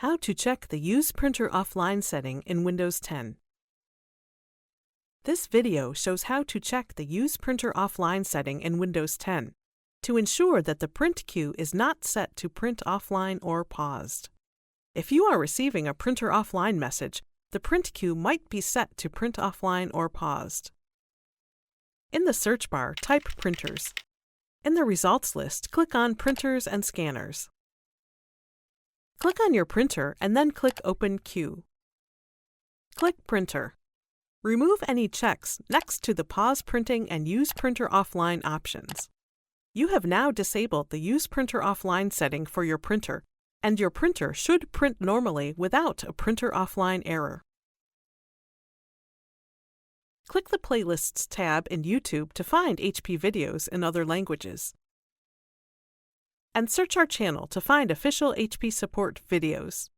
How to check the Use Printer Offline setting in Windows 10. This video shows how to check the Use Printer Offline setting in Windows 10 to ensure that the print queue is not set to print offline or paused. If you are receiving a printer offline message, the print queue might be set to print offline or paused. In the search bar, type Printers. In the results list, click on Printers and Scanners. Click on your printer and then click Open Queue. Click Printer. Remove any checks next to the Pause Printing and Use Printer Offline options. You have now disabled the Use Printer Offline setting for your printer, and your printer should print normally without a printer offline error. Click the Playlists tab in YouTube to find HP videos in other languages. And search our channel to find official HP support videos.